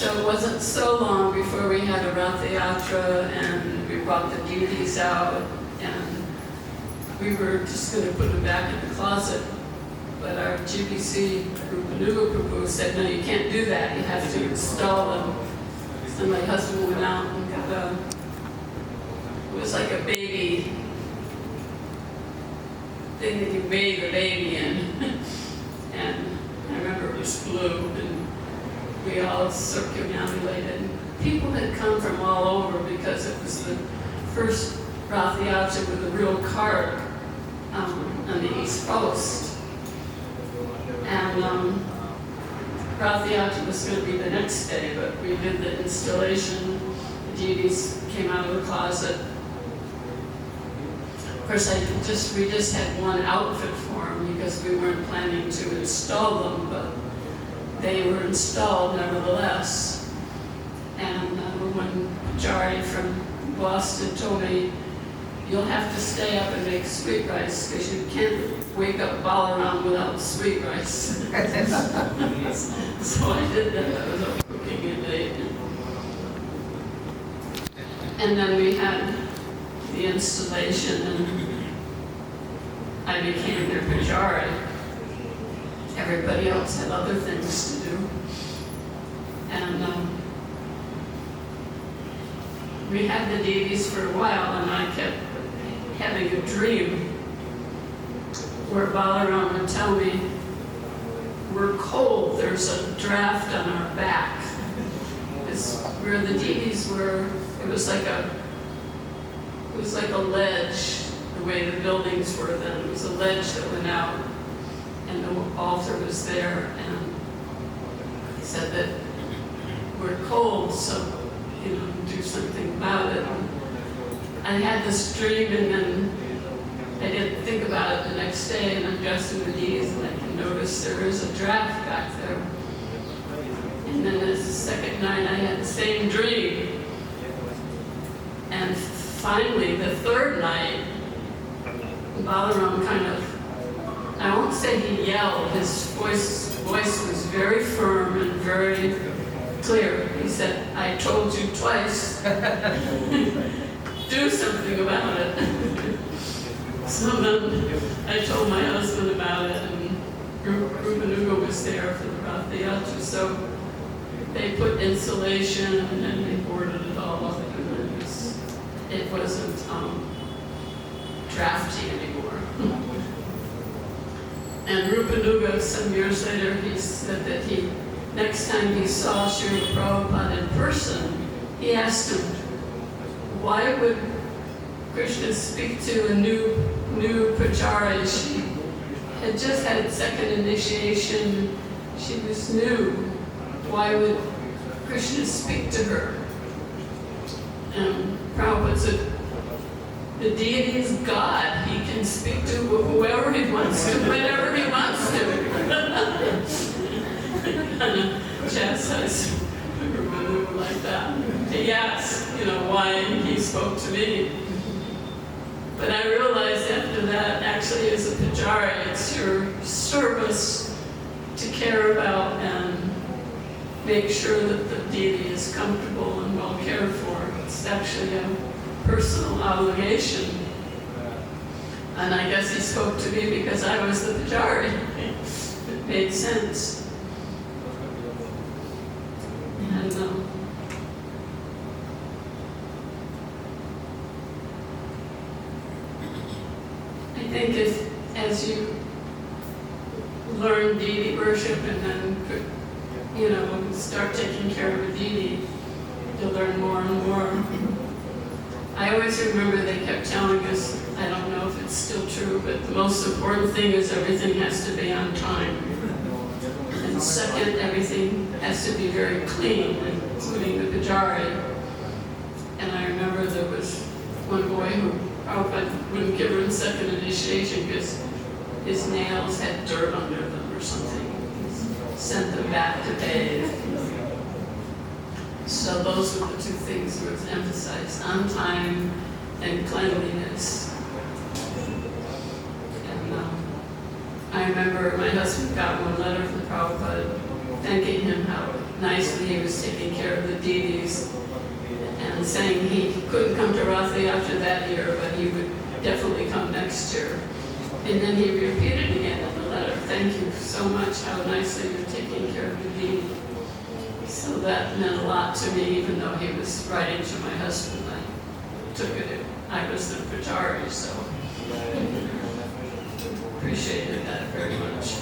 So it wasn't so long before we had a Rath Yatra and we brought the deities out and we were just going to put them back in the closet. But our GBC Rupanuga Prabhu said, no, you can't do that. You have to install them. So my husband went out and got it was like a baby thing that you bathe the baby in. And I remember it was blue and we all circumambulated. People had come from all over because it was the first Rath Yatra with a real cart on the East Coast. And Rath Yatra was going to be the next day, but we did the installation. The deities came out of the closet. Of course, we just had one outfit for them because we weren't planning to install them, but they were installed nevertheless. And when Jari from Boston told me, you'll have to stay up and make sweet rice because you can't wake up Balaram without sweet rice. So I did that. I was up cooking and ate. And then we had the installation and I became their pujari. Everybody else had other things to do. And we had the deities for a while and I kept having a dream where Balaram would tell me, we're cold, there's a draft on our back. It's where the deities were, it was like a ledge, the way the buildings were then. It was a ledge that went out and the altar was there and he said that we're cold, so do something about it. I had this dream and then I didn't think about it the next day and I'm dressed in the deities and I can notice there is a draft back there. And then the second night I had the same dream. And finally the third night, Balaram kind of, I won't say he yelled, his voice was very firm and very clear. He said, I told you twice, do something about it. So then I told my husband about it and Rupanuga was there for the Rath Yatra. So they put insulation and then they boarded it all up and then it wasn't drafty anymore. And Rupanuga, some years later, he said that next time he saw Srila Prabhupada in person, he asked him, why would Krishna speak to a new Pujari? She had just had second initiation, she was new. Why would Krishna speak to her? And Prabhupada said, the deity is God. He can speak to whoever he wants to, whenever he wants to. Chastise Rupanuga like that. He asked, why he spoke to me. But I realized after that, actually as a pujari, it's your service to care about and make sure that the deity is comfortable and well cared for. It's actually a personal obligation. And I guess he spoke to me because I was the pujari. It made sense. And I think as you learn deity worship and then start taking care of a deity, you'll learn more and more. I always remember they kept telling us, I don't know if it's still true, but the most important thing is everything has to be on time. And second, everything has to be very clean, including the pujari. And I remember there was one boy who Prabhupada wouldn't give him second initiation because his nails had dirt under them or something. He sent them back to bathe. So those were the two things that were emphasized, on time and cleanliness. And I remember my husband got one letter from Prabhupada thanking him how nicely he was taking care of the Devis, and saying he couldn't come to Rothley after that year, but he would definitely come next year. And then he repeated again in the letter, "Thank you so much, how nicely you're taking care of the Devi." So that meant a lot to me, even though he was writing to my husband. I took it, I was the Pachari, so appreciated that very much.